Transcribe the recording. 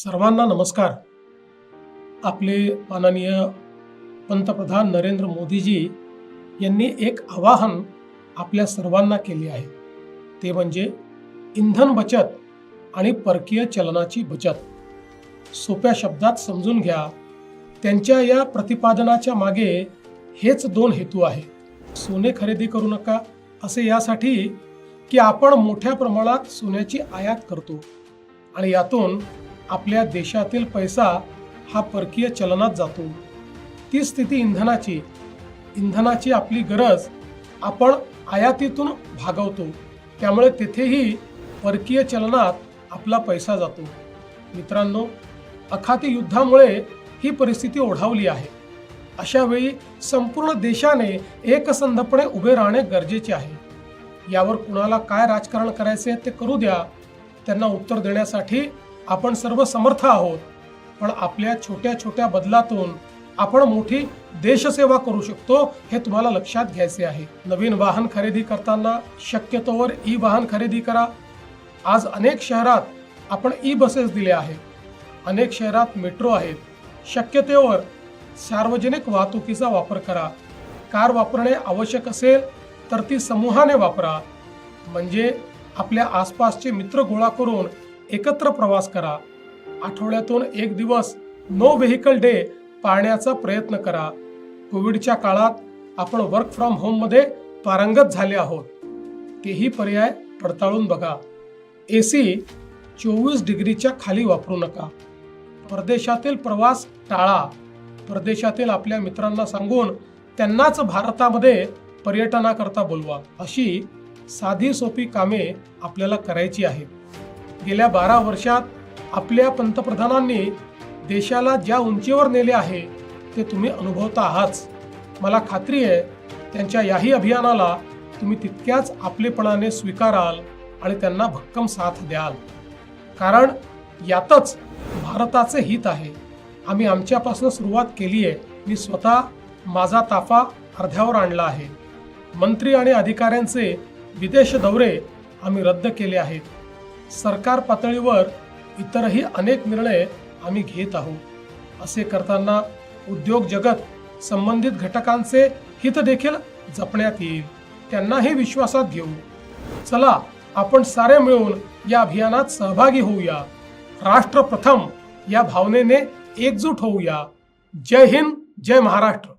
सर्वांना नमस्कार। आपले माननीय पंतप्रधान नरेंद्र मोदीजी यांनी एक आवाहन आपल्या सर्वांना केले आहे, ते म्हणजे इंधन बचत आणि परकीय चलनाची बचत। सोप्या शब्दात समजून घ्या, त्यांच्या या प्रतिपादनाच्या मागे हेच दोन हेतू आहे। सोने खरेदी करू नका असे यासाठी की आपण मोठ्या प्रमाणात सोन्याची आयात करतो आणि यातून आपल्या देशातील पैसा हा परकीय चलनात जातो। ती स्थिती इंधनाची आपली गरज आपण आयातीतून भागवतो, त्यामुळे तेथेही परकीय चलनात आपला पैसा जातो। मित्रांनो, अखाती युद्धामुळे ही परिस्थिती ओढावली आहे। अशा वेळी संपूर्ण देशाने एकसंधपणे उभे राहणे गरजेचे आहे। यावर कुणाला काय राजकारण करायचे ते करू द्या, त्यांना उत्तर देण्यासाठी आपण सर्व समर्थ आहोत। पण आपल्या छोट्या छोट्या बदलातून आपण मोठी देशसेवा करू शकतो, हे तुम्हाला लक्षात घ्यायचे आहे। नवीन वाहन खरेदी करताना शक्यतोवर ई वाहन खरेदी करा। आज अनेक शहरात आपण ई बसेस दिल्या आहेत, अनेक शहरात मेट्रो आहेत। शक्यतोवर सार्वजनिक वाहतुकीचा वापर करा। कार वापरणे आवश्यक असेल तर ती समूहाने वापरा, म्हणजे आपल्या आसपासचे मित्र गोळा करून एकत्र प्रवास करा। आठवड्यातून एक दिवस नो व्हेकल डे पाळण्याचा प्रयत्न करा। कोविडच्या काळात आपण वर्क फ्रॉम होम मध्ये पारंगत झाले आहोत, तेही पर्याय पडताळून बघा। AC 24 डिग्रीच्या खाली वापरू नका। परदेशातील प्रवास टाळा। परदेशातील आपल्या मित्रांना सांगून त्यांनाच भारतामध्ये पर्यटनाकरता बोलवा। अशी साधी सोपी कामे आपल्याला करायची आहेत। गेल्या 12 वर्षात आपल्या पंतप्रधानांनी देशाला ज्या उंचीवर नेले आहे ते तुम्ही अनुभवता आहात। मला खात्री आहे त्यांच्या याही अभियानाला तुम्ही तितक्याच आपलेपणाने स्वीकाराल आणि त्यांना भक्कम साथ द्याल, कारण यातच भारताचे हित आहे। आम्ही आमच्यापासून सुरुवात केली आहे। मी स्वतः माझा ताफा अर्ध्यावर आणला आहे। मंत्री आणि अधिकाऱ्यांचे विदेश दौरे आम्ही रद्द केले आहेत। सरकार पातळीवर इतरही अनेक निर्णय आम्ही घेत आहोत। असे करताना उद्योग जगत संबंधित घटकांचे हित देखील जपण्यात येईल, त्यांनाही विश्वासात घेऊ। चला, आपण सारे मिळून या अभियानात सहभागी होऊया। राष्ट्र प्रथम या भावनेने एकजूट होऊया। जय हिंद, जय महाराष्ट्र।